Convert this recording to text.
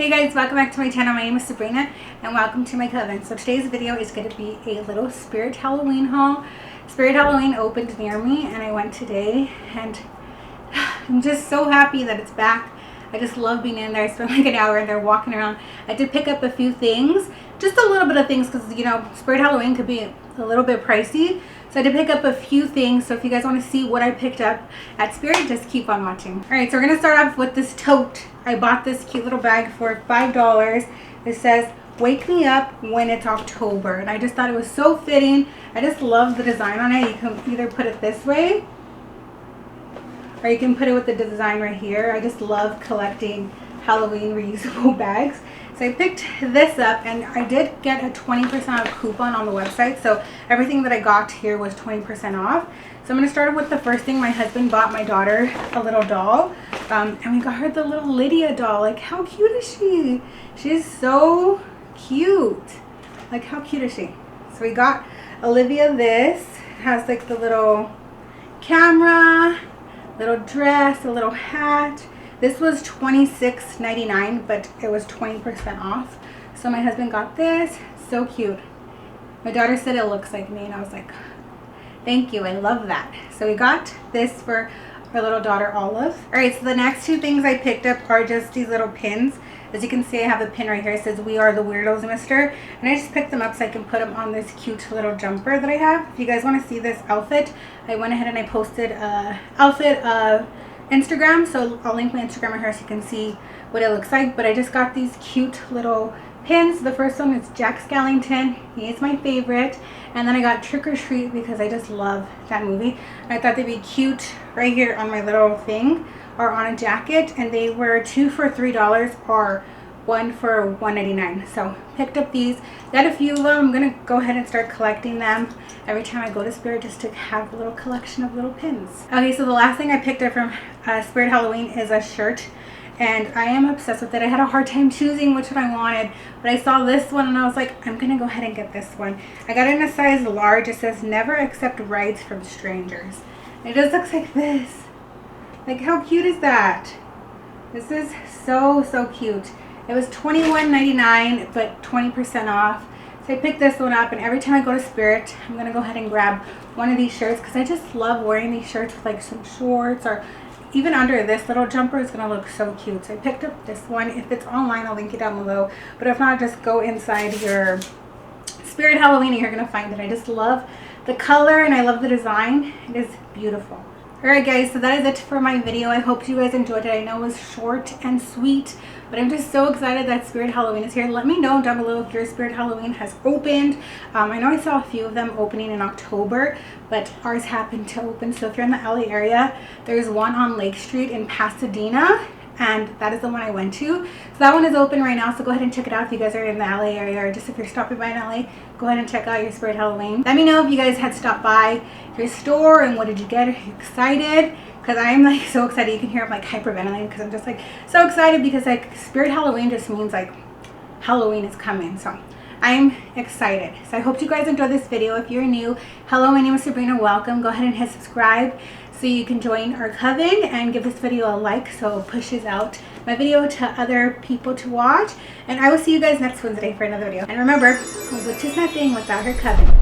Hey guys, welcome back to my channel. My name is Sabrina and welcome to my Coven. So today's video is going to be a little Spirit Halloween haul. Spirit Halloween opened near me and I went today and I'm just so happy that it's back. I just love being in there. I spent like an hour in there walking around. I did pick up a few things, just a little bit of things because, you know, Spirit Halloween could be a little bit pricey. So I did pick up a few things. So if you guys want to see what I picked up at Spirit, just keep on watching. All right, so we're going to start off with this tote. I bought this cute little bag for $5. It says, "Wake me up when it's October." And I just thought it was so fitting. I just love the design on it. You can either put it this way or you can put it with the design right here. I just love collecting Halloween reusable bags. So I picked this up and I did get a 20% off coupon on the website. So everything that I got here was 20% off. So I'm going to start with the first thing. My husband bought my daughter a little doll. And we got her the little Lydia doll. Like, how cute is she? She's so cute. Like, how cute is she? So we got Olivia this. It has like the little camera, little dress, a little hat. This was $26.99, but it was 20% off. So my husband got this. So cute. My daughter said it looks like me, and I was like, thank you. I love that. So we got this for our little daughter, Olive. All right, so the next two things I picked up are just these little pins. As you can see, I have a pin right here. It says, "We are the weirdos, mister." And I just picked them up so I can put them on this cute little jumper that I have. If you guys want to see this outfit, I went ahead and I posted an outfit Instagram, so I'll link my Instagram right here so you can see what it looks like. But I just got these cute little pins. The first one is Jack Skellington. He is my favorite. And then I got Trick or Treat because I just love that movie. I thought they'd be cute right here on my little thing or on a jacket. And they were 2 for $3 or 1 for $1.99. So picked up these. Got a few of them. I'm going to go ahead and start collecting them every time I go to Spirit just to have a little collection of little pins. Okay, so the last thing I picked up from Spirit Halloween is a shirt. And I am obsessed with it. I had a hard time choosing which one I wanted, but I saw this one and I was like, I'm gonna go ahead and get this one. I got it in a size large. It says, "Never accept rides from strangers." And it just looks like this. Like, how cute is that? This is so, so cute. It was $21.99, but 20% off. So I picked this one up, and every time I go to Spirit, I'm gonna go ahead and grab one of these shirts because I just love wearing these shirts with like some shorts, or even under this little jumper is going to look so cute. So I picked up this one. If it's online, I'll link it down below. But if not, just go inside your Spirit Halloween and you're going to find it. I just love the color and I love the design. It is beautiful. Alright guys, so that is it for my video. I hope you guys enjoyed it. I know it was short and sweet, but I'm just so excited that Spirit Halloween is here. Let me know down below if your Spirit Halloween has opened. I know I saw a few of them opening in October, but ours happened to open. So if you're in the LA area, there's one on Lake Street in Pasadena, and that is the one I went to. So that one is open right now, so go ahead and check it out if you guys are in the LA area, or just if you're stopping by in LA, go ahead and check out your Spirit Halloween. Let me know if you guys had stopped by your store and what did you get. Are you excited? Because I'm like so excited. You can hear I'm like hyperventilating because I'm just like so excited because like Spirit Halloween just means like Halloween is coming. So I'm excited. So I hope you guys enjoyed this video. If you're new, hello, my name is Sabrina. Welcome. Go ahead and hit subscribe so you can join our Coven, and give this video a like so it pushes out my video to other people to watch. And I will see you guys next Wednesday for another video. And remember, a witch is nothing without her Coven.